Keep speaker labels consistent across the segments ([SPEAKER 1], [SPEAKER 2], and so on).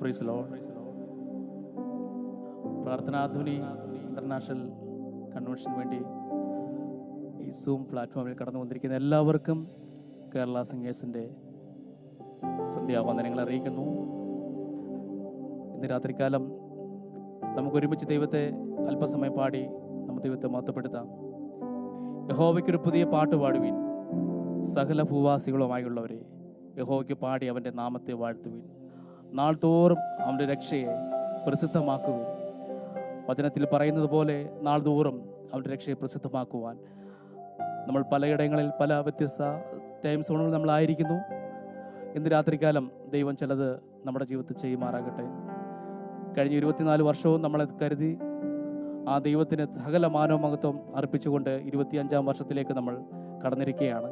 [SPEAKER 1] Price Lord. പ്രാർത്ഥനാധുനി international കൺവെൻഷന് വേണ്ടി ഈ സൂം പ്ലാറ്റ്ഫോമിൽ കടന്നു വന്നിരിക്കുന്ന എല്ലാവർക്കും കേരള സിംഗേഴ്സിൻ്റെ സന്ധ്യാവന്ദനങ്ങൾ അറിയിക്കുന്നു. ഇന്ന് രാത്രികാലം നമുക്കൊരുമിച്ച് ദൈവത്തെ അല്പസമയം പാടി നമുക്ക് ദൈവത്തെ മഹത്വപ്പെടുത്താം. യഹോവയ്ക്കൊരു പുതിയ പാട്ട് പാടുവിൻ, സകല ഭൂവാസികളുമായുള്ളവരെ യഹോവയ്ക്ക് പാടി അവൻ്റെ നാമത്തെ വാഴ്ത്തുവിൻ. നാൾ തോറും അവൻ്റെ രക്ഷയെ പ്രസിദ്ധമാക്കുവിൻ. വചനത്തിൽ പറയുന്നത് പോലെ നാൾ തോറും അവൻ്റെ രക്ഷയെ പ്രസിദ്ധമാക്കുവാൻ നമ്മൾ പലയിടങ്ങളിൽ പല വ്യത്യസ്ത ടൈം സോണുകളിൽ നമ്മളായിരിക്കുന്നു. ഇന്ന് രാത്രികാലം ദൈവം ചിലത് നമ്മുടെ ജീവിതത്തിൽ ചെയ്യുമാറാകട്ടെ. കഴിഞ്ഞ 24 വർഷവും നമ്മളെ കരുതി ആ ദൈവത്തിന് സകല മാനവമഹത്വം അർപ്പിച്ചുകൊണ്ട് 25-ാം വർഷത്തിലേക്ക് നമ്മൾ കടന്നിരിക്കുകയാണ്.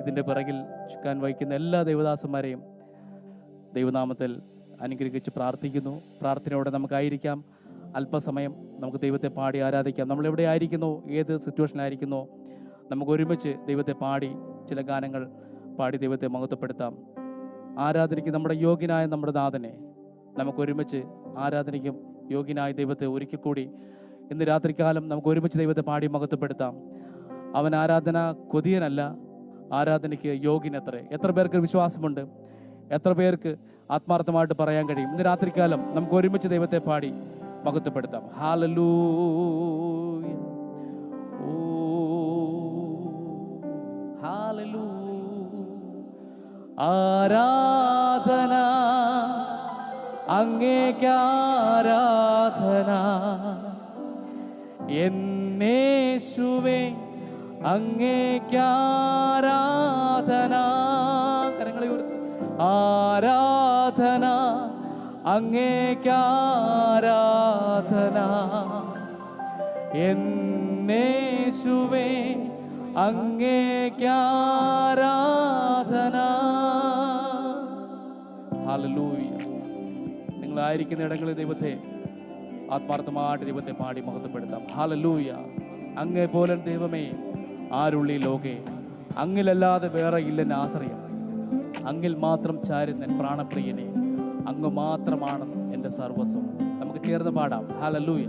[SPEAKER 1] ഇതിൻ്റെ പിറകിൽ ചുക്കാൻ വഹിക്കുന്ന എല്ലാ ദൈവദാസന്മാരെയും ദൈവനാമത്തിൽ അനുഗ്രഹിച്ച് പ്രാർത്ഥിക്കുന്നു. പ്രാർത്ഥനയോടെ നമുക്കായിരിക്കാം. അല്പസമയം നമുക്ക് ദൈവത്തെ പാടി ആരാധിക്കാം. നമ്മളെവിടെ ആയിരിക്കുന്നോ, ഏത് സിറ്റുവേഷനിലായിരിക്കുന്നോ, നമുക്ക് ഒരുമിച്ച് ദൈവത്തെ പാടി ചില ഗാനങ്ങൾ പാടി ദൈവത്തെ മഹത്വപ്പെടുത്താം. ആരാധനയ്ക്ക് നമ്മുടെ യോഗ്യനായ നമ്മുടെ നാഥനെ നമുക്കൊരുമിച്ച് ആരാധനയ്ക്കും യോഗ്യനായ ദൈവത്തെ ഒരിക്കൽ കൂടി ഇന്ന് രാത്രികാലം നമുക്ക് ഒരുമിച്ച് ദൈവത്തെ പാടി മഹത്വപ്പെടുത്താം. അവൻ ആരാധന കൊതിയനല്ല, ആരാധനയ്ക്ക് യോഗ്യനത്രേ. എത്ര പേർക്ക് വിശ്വാസമുണ്ട്? എത്ര പേർക്ക് ആത്മാർത്ഥമായിട്ട് പറയാൻ കഴിയും? ഇന്ന് രാത്രികാലം നമുക്ക് ഒരുമിച്ച് ദൈവത്തെ പാടി മഹത്വപ്പെടുത്താം. ഹല്ലേലൂയ, ഓ ഹല്ലേലൂയ. ആരാധന അങ്ങേക്കാരാധന, എന്നേശുവേ അങ്ങേക്കാരാധന. കരങ്ങളെ ഉയർത്തി ആരാധന അങ്ങേക്കാരാധന, എന്നേശുവേ അങ്ങേക്കാരാധന. ഹല്ലേലൂയ. നിങ്ങളായിരിക്കുന്ന ഇടങ്ങളിൽ ദൈവത്തെ ആത്മാർത്ഥമായിട്ട് ദൈവത്തെ പാടി മഹത്വപ്പെടുത്താം. ഹല്ലേലൂയ. അങ്ങേ പോലെ ദൈവമേ ആരുള്ളി ലോകേ, അങ്ങിലല്ലാതെ വേറെ ഇല്ലെന്ന് ആശ്രയം, അങ്ങിൽ മാത്രം ചാരുന്നൻ പ്രാണപ്രിയനെ, അങ്ങ് മാത്രമാണ് എൻ്റെ സർവസ്വം. നമുക്ക് ചേർന്ന് പാടാം. ഹല്ലേലൂയ.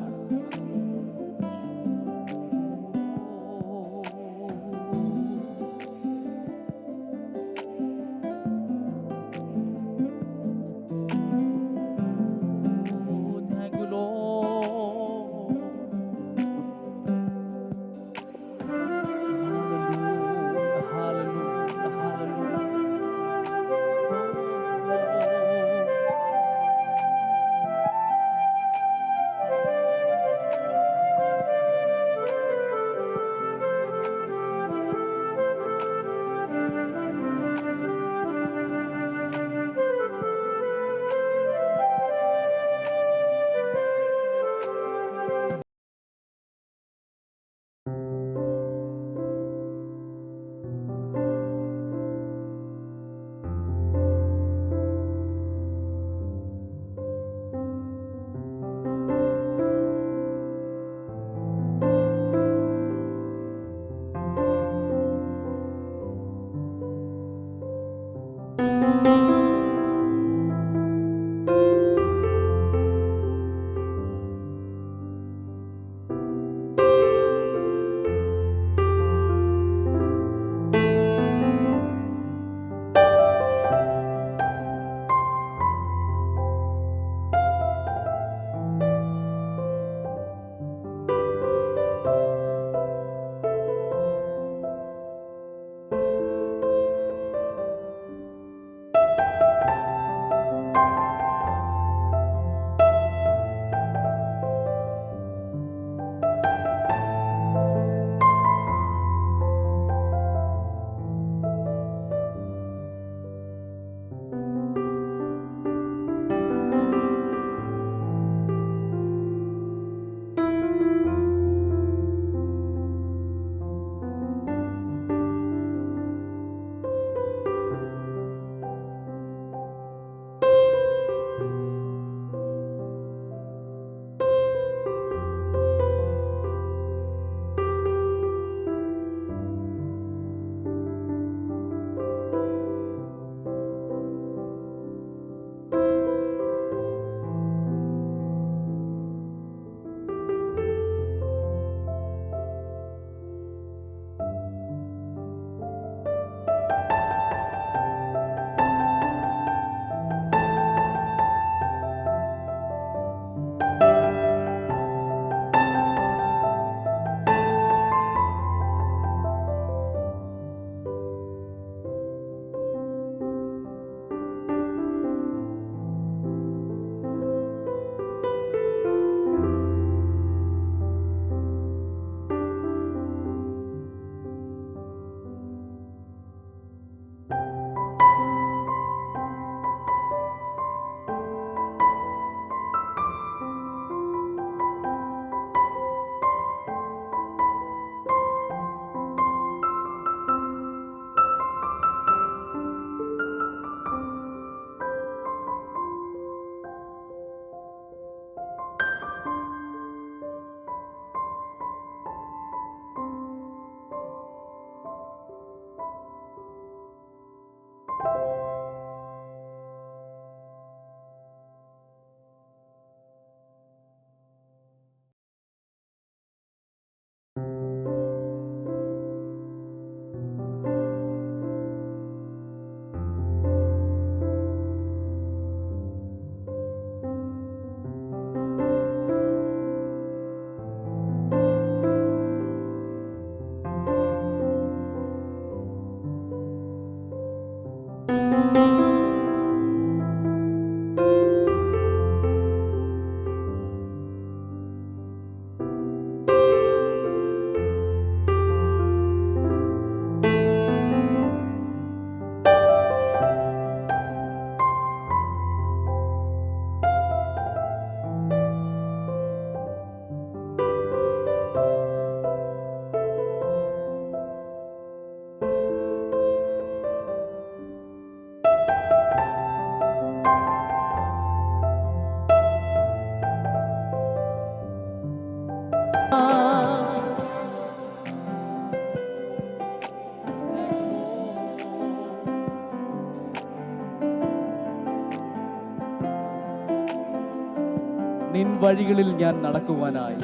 [SPEAKER 1] നിൻ വഴികളിൽ ഞാൻ നടക്കുവാനായി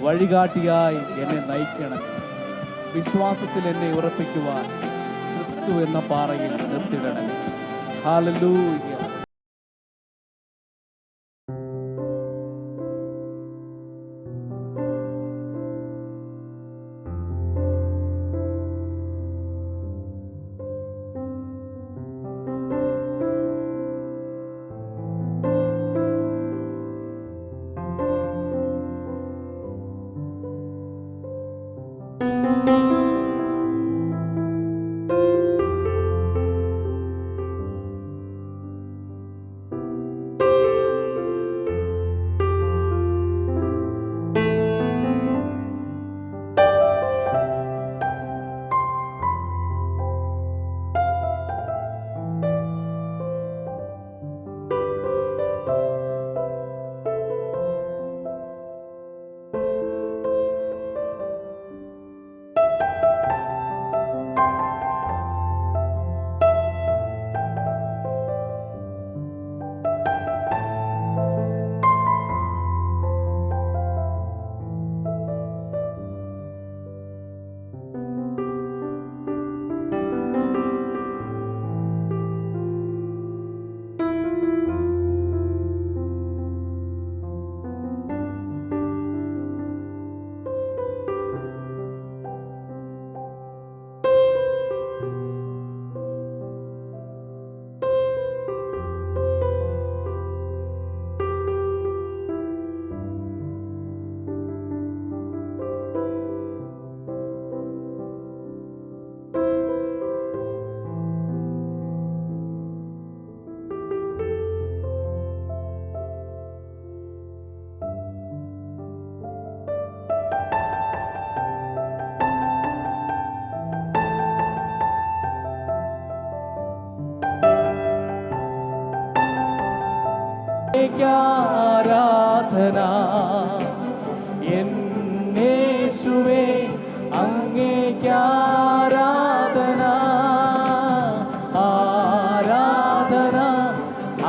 [SPEAKER 1] വഴികാട്ടിയായി എന്നെ നയിക്കണം. വിശ്വാസത്തിൽ എന്നെ ഉറപ്പിക്കുവാൻ ക്രിസ്തു എന്ന പാറയിൽ നിർത്തിടണം. ഹല്ലേലൂയ. ആരാധന എന്നേശുവേ, അങ്ങേക്ക് ആരാധന, ആരാധന,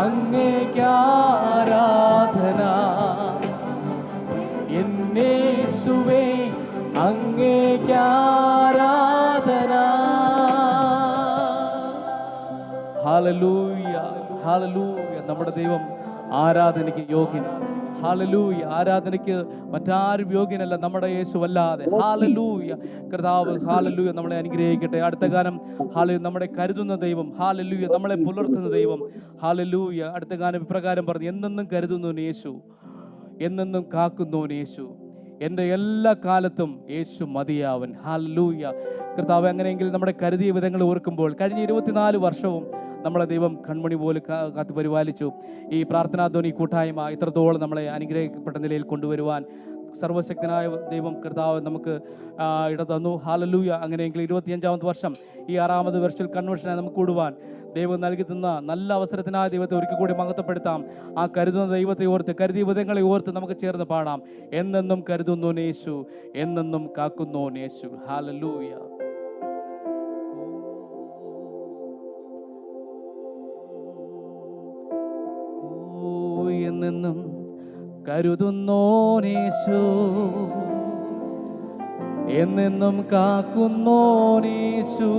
[SPEAKER 1] അങ്ങേക്ക് ആരാധന, എന്നേശുവേ, അങ്ങേക്ക് ആരാധന. Hallelujah, hallelujah. നമ്മുടെ ദൈവം ആരാധനയ്ക്ക് യോഗ്യനാണ്. ഹല്ലേലൂയ. ആരാധനയ്ക്ക് മറ്റാരും യോഗ്യനല്ല നമ്മുടെ യേശുവല്ലാതെ. ഹല്ലേലൂയ. കർത്താവ് ഹല്ലേലൂയ നമ്മളെ അനുഗ്രഹിക്കട്ടെ. അടുത്ത ഗാനം ഹല്ലേലൂയ, നമ്മളെ കരുതുന്ന ദൈവം. ഹല്ലേലൂയ, നമ്മളെ പുലർത്തുന്ന ദൈവം. ഹല്ലേലൂയ. അടുത്ത ഗാനം ഇപ്രകാരം പറഞ്ഞു: എന്നെന്നും കരുതുന്നവൻ യേശു, എന്നെന്നും കാക്കുന്നവൻ യേശു, എൻ്റെ എല്ലാ കാലത്തും യേശു മതിയാവൻ. ഹല്ലേലൂയ. കർത്താവ്, അങ്ങനെയെങ്കിൽ നമ്മുടെ കരുതിയ വിധങ്ങൾ ഓർക്കുമ്പോൾ കഴിഞ്ഞ 24 വർഷവും നമ്മളെ ദൈവം കൺമണി പോലെ കാത്തു പരിപാലിച്ചു. ഈ പ്രാർത്ഥനാധ്വനി കൂട്ടായ്മ ഇത്രത്തോളം നമ്മളെ അനുഗ്രഹിക്കപ്പെട്ട നിലയിൽ കൊണ്ടുവരുവാൻ സർവശക്തനായ ദൈവം കർത്താവ് നമുക്ക് ഇട തന്നു. ഹല്ലേലൂയ. അങ്ങനെയെങ്കിൽ 25ാമത്തെ വർഷം, ഈ 6ാമത് വെർച്വൽ കൺവെൻഷനായി നമുക്ക് കൂടുവാൻ ദൈവം നൽകി തന്ന നല്ല അവസരത്തിനായ ദൈവത്തെ ഒരിക്കൽ കൂടി മഹത്വപ്പെടുത്താം. ആ കരുതുന്ന ദൈവത്തെ ഓർത്ത്, കരുതിയ വിധങ്ങളെ ഓർത്ത് നമുക്ക് ചേർന്ന് പാടാം: എന്നെന്നും കരുതുന്നോൻ യേശു, എന്നെന്നും കാക്കുന്നോൻ യേശു. ഹല്ലേലൂയ. എന്നെന്നും കരുതുന്നോൻ യേശു, എന്നെന്നും കാക്കുന്നോൻ യേശു,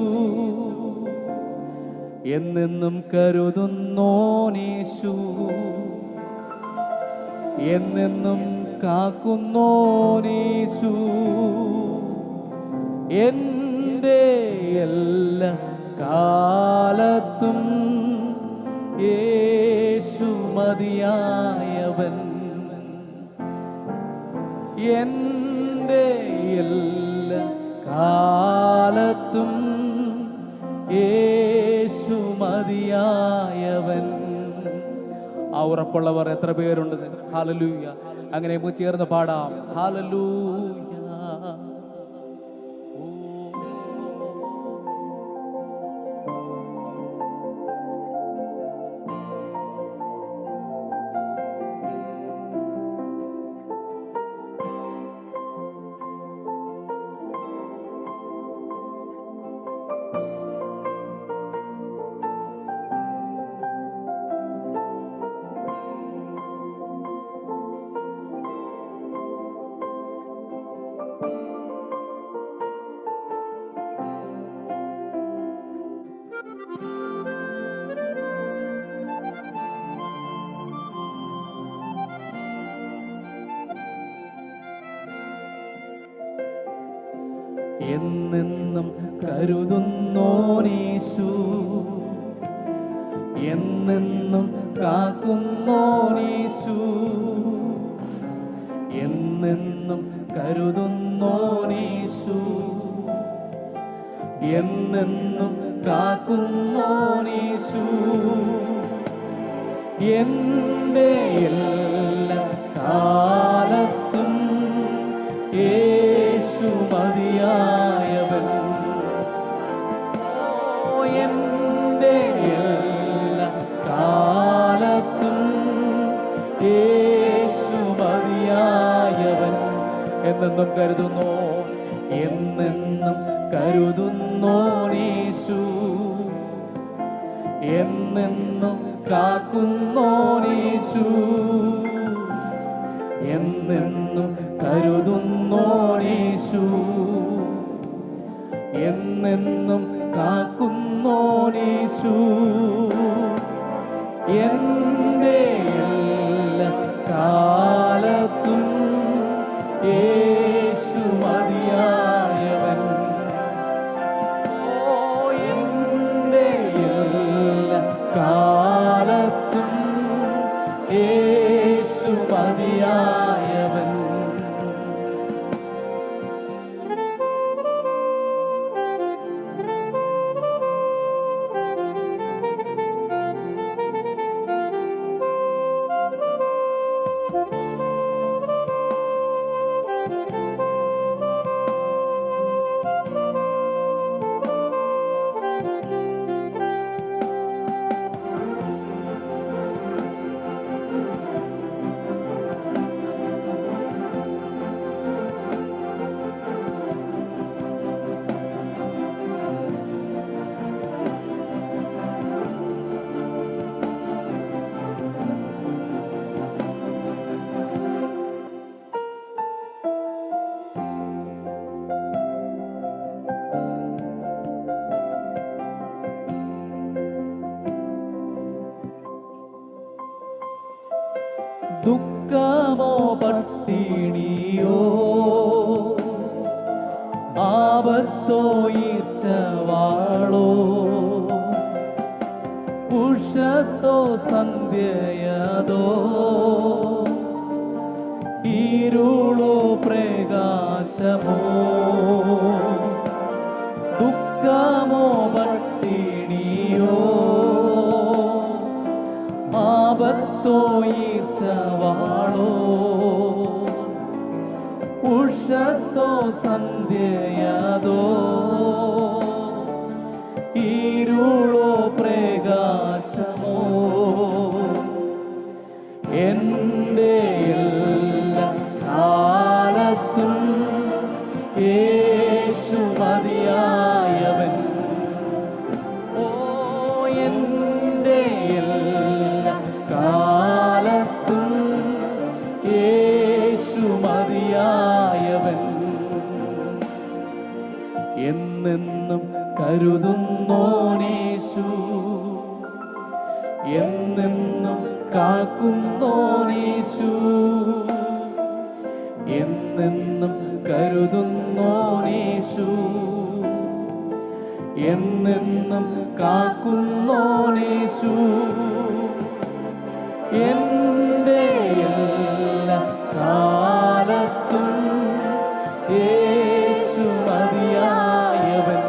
[SPEAKER 1] എന്നെന്നും കരുതുന്നോൻ യേശു, എന്നെന്നും കാക്കുന്നോൻ യേശു, എൻ്റെ എല്ലാ കാലത്തും യേശു മതിയായവൻ, എൻ്റെ എല്ലാ കാലത്തും യേശു മതിയായവൻ. ആ ഉറപ്പുള്ളവർ എത്ര പേരുണ്ട്? ഹല്ലേലൂയ. അങ്ങനെ നമുക്ക് ചേർന്ന് പാടാം. ഹല്ലേലൂയ. എന്നെന്നും കരുതുന്നോനീശു, എന്നെന്നും കാക്കുന്നോനീശു, എന്നെന്നും കരുതുന്നോനീശു, എന്നെന്നും കാക്കുന്നോനീശു. എൻ്റെ എല്ലാ കാലത്തും യേശു മതിയായവൻ. എൻ്റെ എല്ലാ കാലത്തും യേശു മതിയായവൻ. എന്നെന്നും കരുതുന്നോ, എന്നെന്നും കരുതുന്നോനീശു, എന്നെന്നും കാക്കുന്നോനീശു, എന്നെന്നും കരുതുന്നോനീശു, എന്നെന്നും കാക്കുന്നോനീശു. എൻ്റെ എല്ലാ കാലത്തും യേശു മതിയായവൻ. എൻ്റെ എല്ലാ കാലത്തും യേശു മതിയായവൻ. ദുഃഖമോ പട്ടിണിയോ ആപത്തോ ഈർച്ചവാളോ ഉഷസ്സോ സന്ധ്യയതോ ഇരുളോ പ്രകാശമോ. ദുഃഖമോ പട്ടിണിയോ ആപത്തോ ഈർച്ചവാളോ ഉഷസ്സോ സന്ധ്യയതോ ഇരുളോ പ്രകാശമോ. എൻ്റെ എല്ലാ കാലത്തും യേശു മതിയായവൻ. എൻ്റെ എല്ലാ കാലത്തും യേശു മതിയായവൻ. എന്നെന്നും കരുതുന്നോനീശു, എന്നെന്നും കാക്കുന്നോനീശു, എന്നെന്നും കരുതുന്നോനീശു, എന്നെന്നും കാക്കുന്നോനീശു. എൻ്റെ എല്ലാ കാലത്തും യേശു മതിയായവൻ.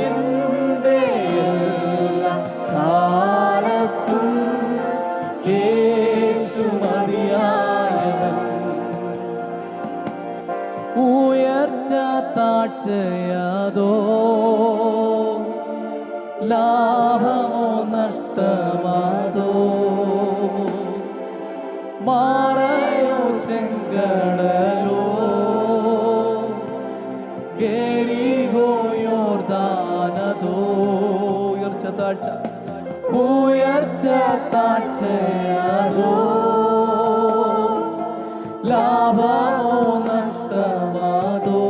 [SPEAKER 1] എൻ്റെ എല്ലാ കാലത്തും യേശു മതിയായവൻ. ഉയർച്ച താഴ്ചയതോ ലാഭമോ നഷ്ടമാതോ മാറയോ ചെങ്കടലോ എരിഹോ യോർദാനതോ. ഉയർച്ച താഴ്ച, ഉയർച്ച താഴ്ചയതോ ലാഭമോ നഷ്ടമാതോ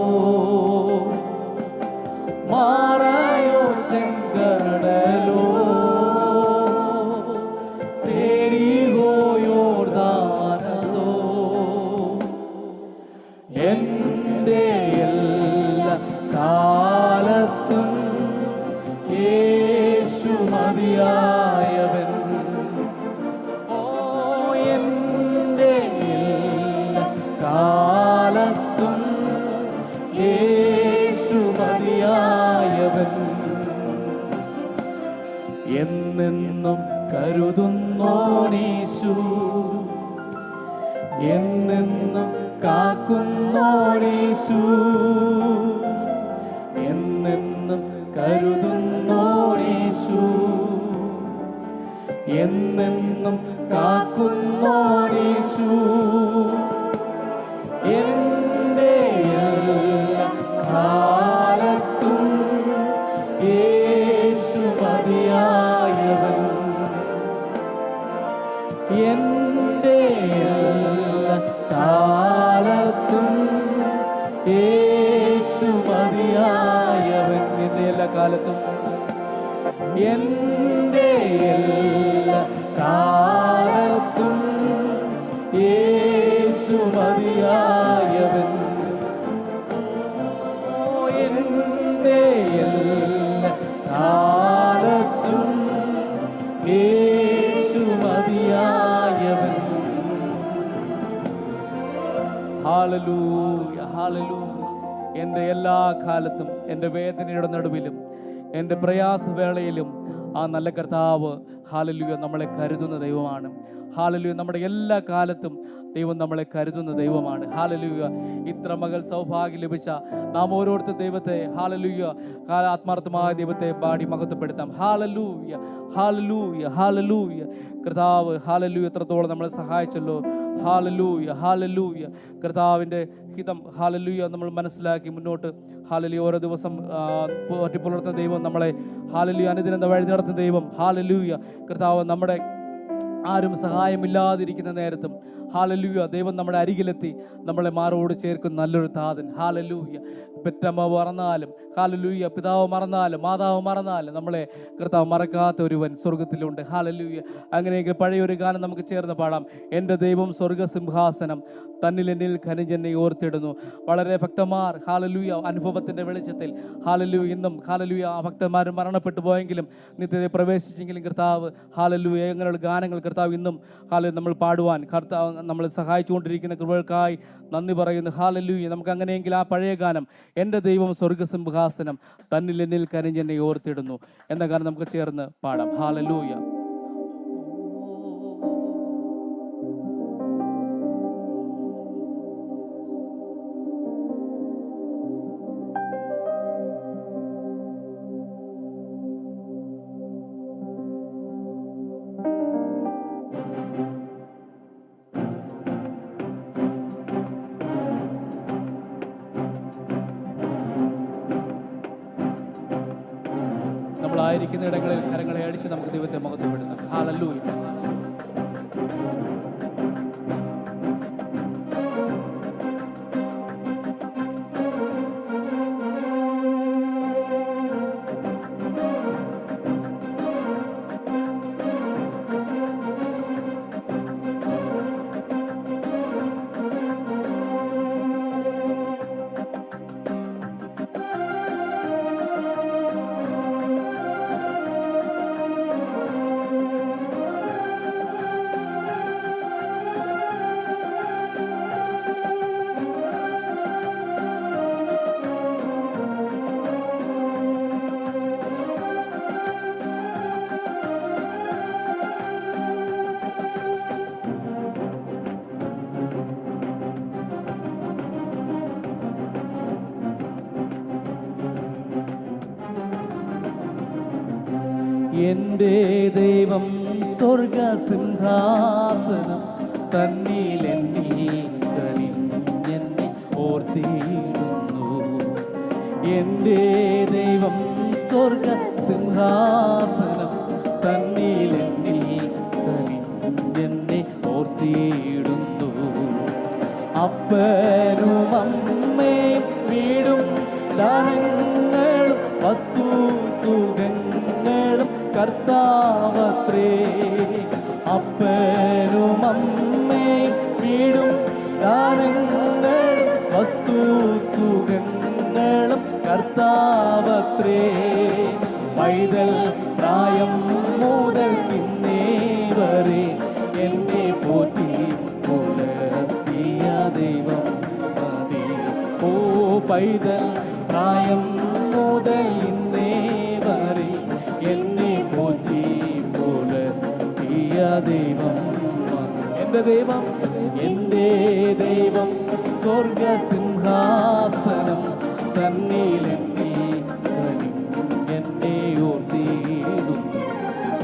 [SPEAKER 1] മാറയോ ചെങ്കടലോ എരിഹോ യോർദാനതോ. എൻ്റെ മതിയായവൻ. ഓ എൻ്റെ എല്ലാ കാലത്തും യേശു മതിയായവൻ. എന്നെന്നും കരുതുന്നോനീശു, എന്നെന്നും കാക്കുന്നോനീശു, എന്നെന്നും കരുതുന്നോനീശു, എന്നെന്നും കാക്കുന്നോനീശു. എൻ്റെ എല്ലാ കാലത്തും യേശു മതിയായവൻ. എൻ്റെ എല്ലാ കാലത്തും യേശു മതിയായവൻ. എൻ്റെ എല്ലാ കാലത്തും, എൻ്റെ എല്ലാ കാലത്തും യേശു മതിയായവൻ. എൻ്റെ എല്ലാ കാലത്തും യേശു മതിയായവൻ. Hallelujah, hallelujah. എൻ്റെ എല്ലാ കാലത്തും, എൻ്റെ വേദനയുടെ നടുവിലും, എൻ്റെ പ്രയാസവേളയിലും ആ നല്ല കർത്താവ് ഹല്ലേലൂയ നമ്മളെ കരുതുന്ന ദൈവമാണ്. ഹല്ലേലൂയ, നമ്മുടെ എല്ലാ കാലത്തും ദൈവം നമ്മളെ കരുതുന്ന ദൈവമാണ്. ഹല്ലേലൂയ. ഇത്ര മകൾ സൗഭാഗ്യം ലഭിച്ച നാം ഓരോരുത്തർ ദൈവത്തെ ഹല്ലേലൂയ, ആത്മാർത്ഥമായ ദൈവത്തെ പാടി മഹത്വപ്പെടുത്താം. Hallelujah, hallelujah, hallelujah. കർത്താവ് ഹല്ലേലൂയ എത്രത്തോളം നമ്മളെ സഹായിച്ചല്ലോ. Hallelujah, hallelujah. കർത്താവിൻ്റെ ഹിതം ഹല്ലേലൂയ നമ്മൾ മനസ്സിലാക്കി മുന്നോട്ട് ഹല്ലേലൂയ ഓരോ ദിവസം പുലർത്തുന്ന ദൈവം, നമ്മളെ ഹല്ലേലൂയ അനുദിനം വഴി നടത്തുന്ന ദൈവം. ഹല്ലേലൂയ. കർത്താവ് നമ്മുടെ ആരും സഹായമില്ലാതിരിക്കുന്ന നേരത്തും ഹല്ലേലൂയ ദൈവം നമ്മുടെ അരികിലെത്തി നമ്മളെ മാറോട് ചേർക്കുന്ന നല്ലൊരു താതൻ. ഹല്ലേലൂയ. പെറ്റമ്മ മറന്നാലും ഹല്ലേലൂയ, പിതാവ് മറന്നാലും മാതാവ് മറന്നാലും നമ്മളെ കർത്താവ് മറക്കാത്ത ഒരുവൻ സ്വർഗത്തിലുണ്ട്. ഹല്ലേലൂയ. അങ്ങനെയെങ്കിൽ പഴയൊരു ഗാനം നമുക്ക് ചേർന്ന് പാടാം. എൻ്റെ ദൈവം സ്വർഗസിംഹാസനം തന്നിൽ എന്നിൽ ഖനിജെന്നെ ഓർത്തിടുന്നു. വളരെ ഭക്തന്മാർ ഹല്ലേലൂയ അനുഭവത്തിൻ്റെ വെളിച്ചത്തിൽ ഹല്ലേലൂയ ഇന്നും ഹല്ലേലൂയ ആ ഭക്തന്മാർ മരണപ്പെട്ടു പോയെങ്കിലും നിത്യതയെ പ്രവേശിച്ചെങ്കിലും കർത്താവ് ഹല്ലേലൂയ അങ്ങനെയുള്ള ഗാനങ്ങൾ കർത്താവ് ഇന്നും ഹല്ലേലൂയ നമ്മൾ പാടുവാൻ കർത്താവ് നമ്മളെ സഹായിച്ചുകൊണ്ടിരിക്കുന്ന കൃപകൾക്കായി നന്ദി പറയുന്നു. ഹല്ലേലൂയ. നമുക്ക് അങ്ങനെയെങ്കിൽ ആ പഴയ ഗാനം, എൻ്റെ ദൈവം സ്വർഗസിംഹാസനം തന്നിൽ എന്നിൽ ഖനിജെന്നെ ഓർത്തിടുന്നു എന്ന ഗാനം നമുക്ക് ചേർന്ന് പാടാം. ഹല്ലേലൂയ. നമ്മളായിരിക്കുന്ന ഇടങ്ങളിൽ കരങ്ങളെ അടിച്ച് നമുക്ക് ദൈവത്തെ മഹത്വപ്പെടുത്താം. ഹല്ലേലൂയ. എൻ്റെ ദൈവം സ്വർഗസിംഹാസനം തന്നിൽ എന്നിൽ ഖനിജെന്നെ ഓർത്തിടുന്നു. എൻ്റെ ദൈവം സ്വർഗസിംഹാസനം തന്നിൽ എന്നിൽ ഖനിജെന്നെ ഓർത്തിടുന്നു. അപ്പനും അമ്മയും വീടും ദാനങ്ങളും വസ്തു സുഖങ്ങളും കർത്താവത്രേ. അപ്പനും അമ്മയും വീടും ദാനങ്ങളും വസ്തു സുഖങ്ങളും കർത്താവത്രേ. പൈതൽ പ്രായം ദൈവം എൻ്റെ ദൈവം എൻ്റെ ദൈവം സ്വർഗസിംഹാസനം തന്നിലെന്നിൽ എന്നെ ഓർത്തിടുന്നു.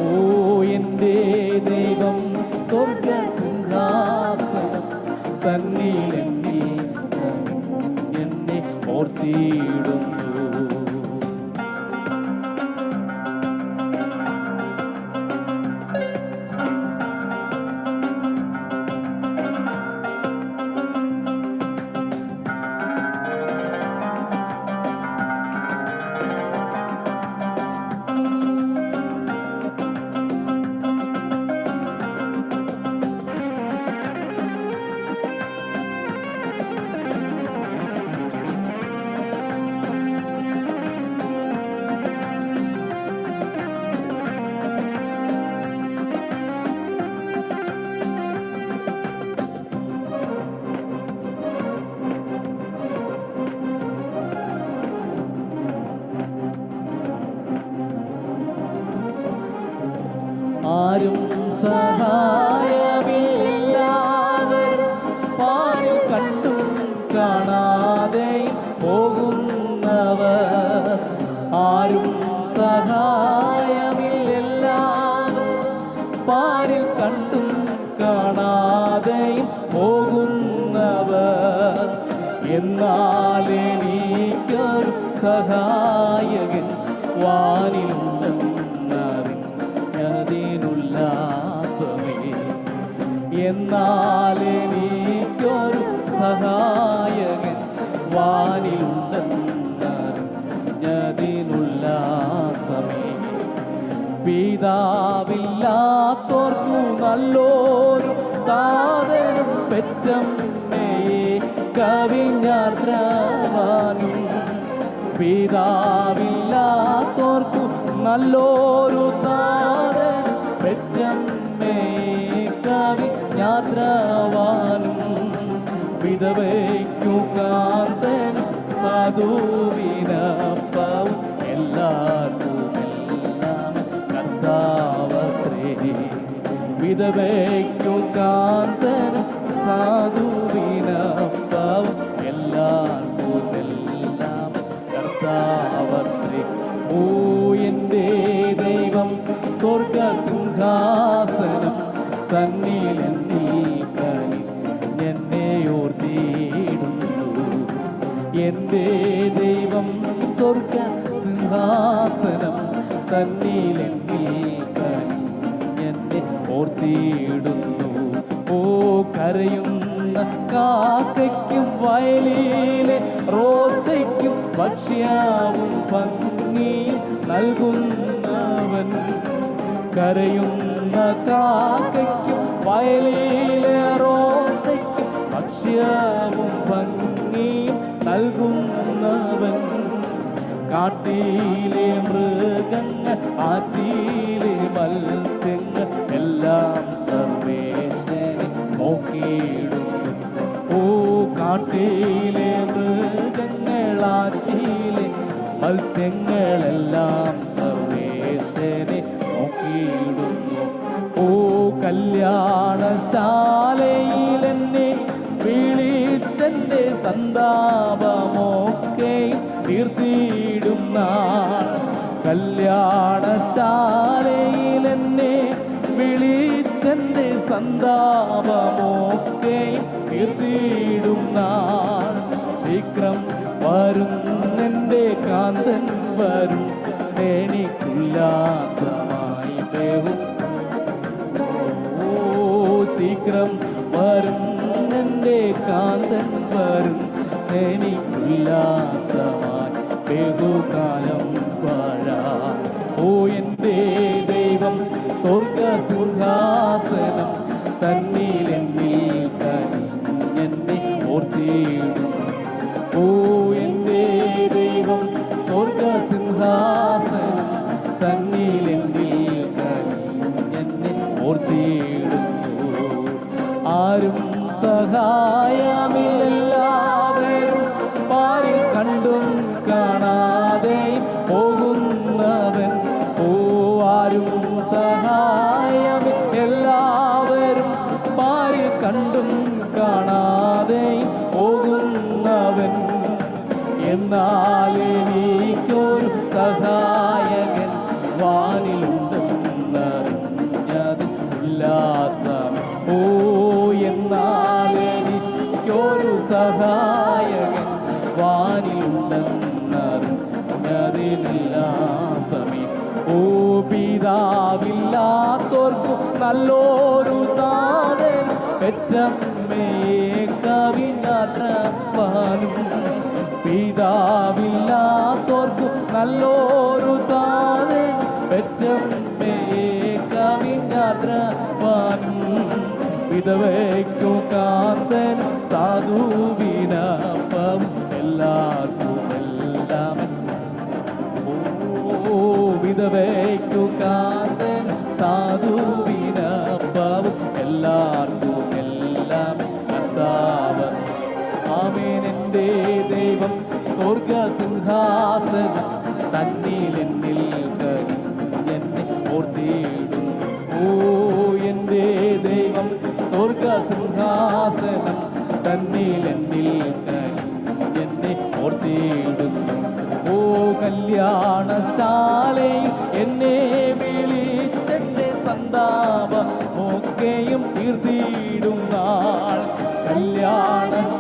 [SPEAKER 1] ഓ എൻ്റെ ദൈവം സ്വർഗസിംഹാസനം തന്നിലെന്നിൽ എന്നെ ഓർത്തിടുന്നു. ആരും സഹായമില്ലാവരും പാരിൽ കണ്ടും കാണാതെ പോകുന്നവർ. ആരും സഹായമില്ലാവരും പാരിൽ കണ്ടും കാണാതെ പോകുന്നവർ. എന്നാൽ എനിക്കൊരു സഹായകൻ വാനിലുണ്ടെന്നറിഞ്ഞതിനുല്ലാസമേ. എന്നാൽ എനിക്കൊരു സഹായകൻ വാനിലുണ്ടെന്നറിഞ്ഞതിനുല്ലാസമേ. പിതാവില്ലാത്തോർക്കു നല്ലൊരു താതനും പെറ്റമ്മയെ കവിഞ്ഞാർദ്രവാനും. പിതാവില്ലാത്തോർക്കു നല്ലൊരു താതൻ പെറ്റമ്മയെ കവിഞ്ഞാർദ്രവാനും. വിധവയ്ക്കു കാന്തൻ സാധുവിനപ്പവും എല്ലാവർക്കുമെല്ലാം കർത്താവത്രേ. വിധവയ്ക്കു കാന്തൻ സാധുവിനപ്പവും എല്ലാവർക്കുമെല്ലാം കർത്താവത്രേ. ഓ എൻ്റെ ദൈവം സ്വർഗസിംഹാസനം തന്നിലെന്നിൽ എന്നെ ഓർത്തിടുന്നു. എൻ്റെ ദൈവം സ്വർഗസിംഹാസനം തന്നിലെന്നിൽ എന്നെ ഓർത്തിടുന്നു. ഓ കരയുന്ന കാക്കയ്ക്കും വയലിലെ റോസയ്ക്കും ഭക്ഷ്യവും ഭംഗിയും നൽകുന്നവൻ. കരയുന്ന കാക്കയ്ക്കും വയലിലെ റോസയ്ക്കും ഭക്ഷ്യവും ഭംഗിയും നൽകുന്നവൻ. കാട്ടിലെ മൃഗങ്ങൾ ആറ്റിലെ മത്സ്യങ്ങൾ എല്ലാം സർവേശ്വരനെ നോക്കിയിടുന്നു. ഓ കാട്ടിലെ മൃഗങ്ങൾ ആറ്റിലെ മത്സ്യങ്ങളെല്ലാം സർവേശ്വരനെ നോക്കിയിടുന്നു. ഓ കല്യാണശാലയിൽ എന്നെ വിളിച്ചെൻ്റെ സന്താപമൊക്കെ തീർത്തിടുന്ന. കല്യാണശാലയിൽ എന്നെ വിളിച്ചെൻ്റെ സന്താപമൊക്കെ തീർത്തിടുന്ന. ശീഘ്രം വരും എൻ്റെ കാന്തൻ വരും എനിക്കുല്ലാസമായി ബഹു. ഓ ശീഘ്രം വരും എൻ്റെ കാന്തൻ വരും എനിക്കുല്ലാസമായി ബഹുകാലം വാഴാൻ. ഓ എൻ്റെ ദൈവം സ്വർഗസിംഹാസനം തന്നിലെന്നിൽ എന്നെ ഓർത്തിടുന്നു. ഓ എൻ്റെ ദൈവം സ്വർഗസിംഹാസനം തന്നിലെന്നിൽ എന്നെ ഓർത്തിടുന്നു. ആരും സഹായമില്ലെല്ലാവരും പാരിൽ കണ്ടും കാണാതെ പോകുന്നവൻ. ഓ ആരും സഹായമില്ല സഹായകൻ വാനിലുണ്ടെന്നറിഞ്ഞതിനെല്ലാ സമയം. ഓ പിതാവില്ലാത്തോർക്കും നല്ലൊരു താതൻ പെറ്റമ്മയെ കവിഞ്ഞാത്രവാനും. പിതാവില്ലാത്തോർക്കും നല്ലൊരു താതൻ പെറ്റമ്മയെ കവിഞ്ഞാത്രവാനും. വിധവയ്ക്കു കാന്തൻ സാധുവിനപ്പം എല്ലാവർക്കും എല്ലാം. ഓ വിധവയ്ക്കു കാന്തൻ സാധുവിനപ്പവും എല്ലാവർക്കും എല്ലാം കർത്താവ്. ആമേൻ. എൻ്റെ ദൈവം സ്വർഗസിംഹാസനം തന്നിൽ എന്നിൽ എന്നെ ഓർത്തിടും. ഓ എൻ്റെ ദൈവം സ്വർഗസിംഹാസനം തന്നിൽ എന്നിൽ എന്നെ ഓർത്തിടുന്നു. ഓ കല്യാണശാലയിൽ എന്നെ വിളിച്ചെന്റെ സന്താപമൊക്കെയും തീർത്തിടും നാൾ. കല്യാണശാലയിൽ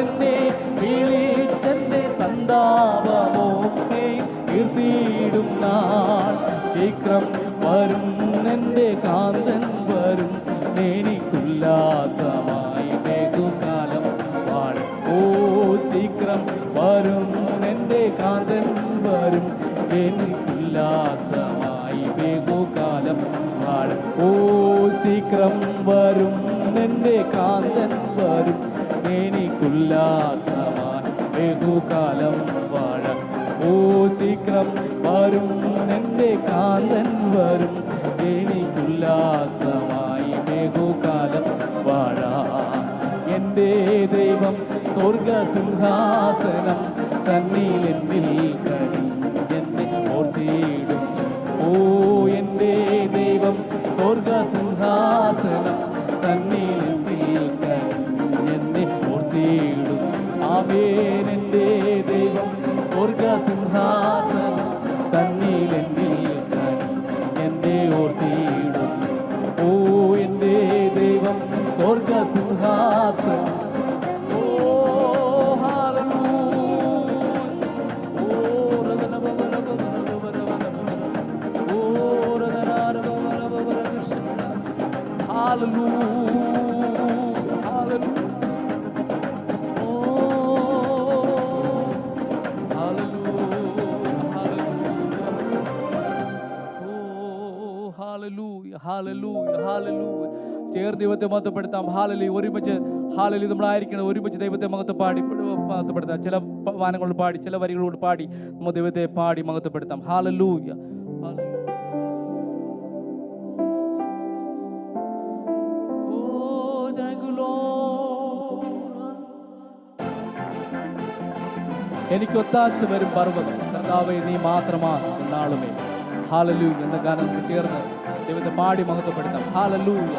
[SPEAKER 1] എന്നെ വിളിച്ചെന്റെ സന്താപമൊക്കെയും തീർത്തിടും നാൾ. ശീഘ്രം വരും എൻ്റെ കാന്തൻ വരും, എനിക്കുല്ലാസമായി ബഹുകാലം വാഴും. ഓ ശീഘ്രം വരും എൻ്റെ കാന്തൻ വരും, എനിക്കുല്ലാസമായി ബഹുകാലം വാഴും. ഓ ശീഘ്രം വരും എൻ്റെ കാന്തൻ വരും, എനിക്കുല്ലാസമായി ബഹുകാലം വാഴാം. ഓ ശീഘ്രം വരും എൻ്റെ കാന്തൻ വരും, എനിക്കുല്ലാസമായി ബഹുകാലം വാഴാം. എൻ്റെ ദൈവം സ്വർഗസിംഹാസനം തന്നിൽ എന്നിൽ എന്നെ ഓർത്തിടുന്നു. ഓ എൻ്റെ ദൈവം സ്വർഗസിംഹാസനം തന്നിൽ എന്നിൽ എന്നെ ഓർത്തിടുന്നു. ആമേൻ. എൻ്റെ ദൈവം സ്വർഗസിംഹാസനം തന്നിൽ എന്നിൽ എന്നെ ഓർത്തിടുന്നു. ഓ എൻ്റെ ദൈവം സ്വർഗസിംഹാസനം. ഓ ചേർന്ന് ദൈവത്തെ മഹത്വപ്പെടുത്താം. ഹാലലൂയ. ഒരുമിച്ച് ഹാലലൂയ നമ്മളായിരിക്കണം. ഒരുമിച്ച് ദൈവത്തെ മഹത്വപ്പെടുത്താം. ചില വാനങ്ങളോട് പാടി, ചില വരികളോട് പാടി നമ്മൾ ദൈവത്തെ പാടി മഹത്വപ്പെടുത്താം. ഹാലലൂയ. എനിക്ക് ഒത്താശ വരും പർവ്വതം, കർത്താവേ നീ മാത്രമാണ് എന്നാളുമേ. ഹാലലൂയ എന്ന ഗാനം ചേർന്ന് ദൈവത്തെ പാടി മഹത്വപ്പെടുത്താം. ഹാലലൂയ.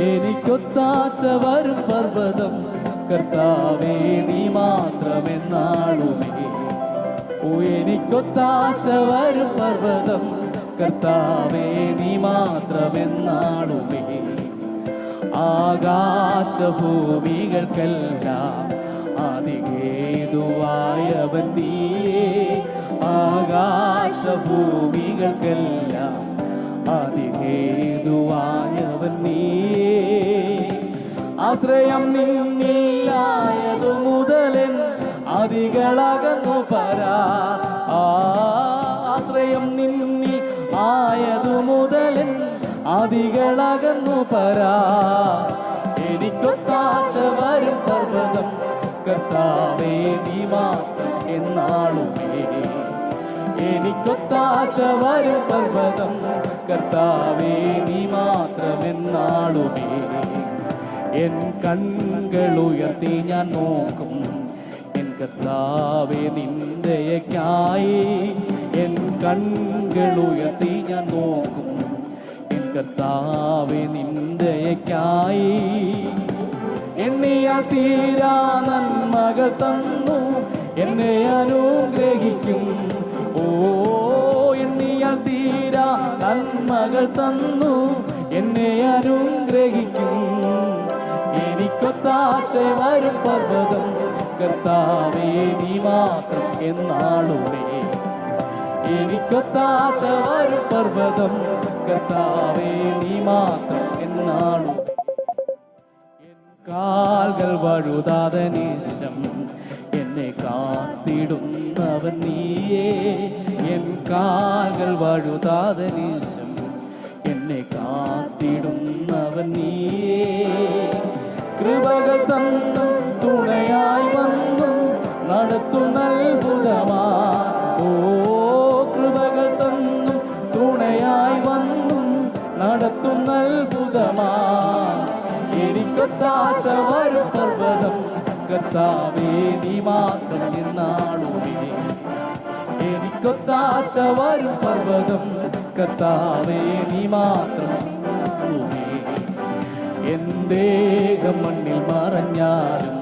[SPEAKER 1] എനിക്കൊത്താശ വരും പർവ്വതം, കർത്താവേ നീ മാത്രമെന്നാളുമേ. ഓ എനിക്കൊത്താശ വരും പർവ്വതം, കർത്താവേ നീ മാത്രമെന്നാളുമേ. ആകാശഭൂമികൾക്കെല്ലാം അതിഹേതുവായവൻ നീയേ. ആകാശഭൂമികൾക്കെല്ലാം അതിഹേതുവായവൻ നീയേ. ആശ്രയം നിന്നിലായതു മുതലൻ അതികളകന്നു പരാ. ആശ്രയം നിന്നിൽ ആയതു മുതലൻ അതികളകന്നു പരാ. എനിക്കൊത്താശ വരും പർവ്വതം, കർത്താവേ നീ മാത്രം എനിക്കൊത്താശ വരും പർവ്വതം കർത്താവേ നീ മാത്രമെന്നാളുമേ. എൻ കണ്ണുകൾ ഉയർത്തി ഞാൻ നോക്കും എൻ കർത്താവേ നിന്ദയക്കായി. എൻ കണ്ണുകൾ ഉയർത്തി ഞാൻ നോക്കും എൻ കർത്താവേ നിന്ദയക്കായി. എണ്ണിയാൽ തീരാ നന്മകൾ തന്നു എന്നെ അനുഗ്രഹിക്കും. ഓ എണ്ണിയാൽ തീരാ നന്മകൾ തന്നു എന്നെ അനുഗ്രഹിക്കും. എനിക്കൊത്താശ വരും പർവ്വതം കർത്താവേ നീ മാത്രം എന്നാളുമേ. എനിക്കൊത്താശ വരും പർവ്വതം കർത്താവേ നീ മാത്രം എന്നാളും. എൻ കാൽകൾ വഴുതാതെ നിശം എന്നെ കാത്തിടുന്നവൻ നീയേ. എൻ കാൽകൾ വഴുതാതെ നിശം എന്നെ കാത്തിടുന്നവൻ നീയേ. കൃപകൾ തന്നും തുണയായി വന്നും നടത്തുന്ന അത്ഭുതമാ. ഓ കൃപകൾ തന്നും തുണയായി വന്നും നടത്തുന്ന അത്ഭുതമാ. എനിക്കൊത്താശ വരും പർവ്വതം കർത്താവേ നീ മാത്രം എന്നാളുമേ. എനിക്കൊത്താശ വരും പർവ്വതം കർത്താവേ നീ മാത്രം എന്നാളുമേ. എൻ്റെ മണ്ണിൽ മറഞ്ഞാലും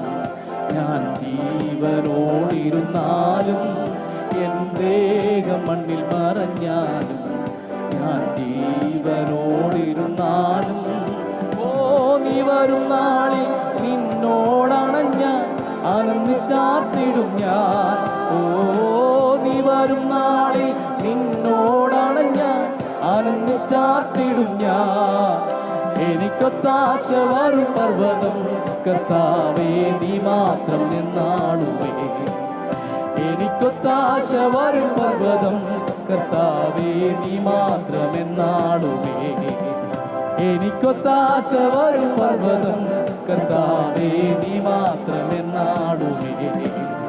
[SPEAKER 1] ഞാൻ ജീവനോടിരുന്നാലും. എൻ്റെ മണ്ണിൽ മറഞ്ഞാലും ഞാൻ ജീവനോടിരുന്നാലും. ഓ നീ വരും നാളിൽ നിന്നോടണഞ്ഞ ആനന്ദിച്ചാത്തിടും ഞാൻ. ഓ നീ വരും നാളിൽ നിന്നോടണഞ്ഞ ആനന്ദിച്ചാത്തിടും ഞാൻ. എനിക്കൊത്താശ വരും പർവ്വതം കർത്താവേ നീ മാത്രം എന്നാളുമേ. എനിക്കൊത്താശ വരും പർവ്വതം കർത്താവേ നീ മാത്രം എന്നാളുമേ. എനിക്കൊത്താശ വരും പർവ്വതം കർത്താവേ നീ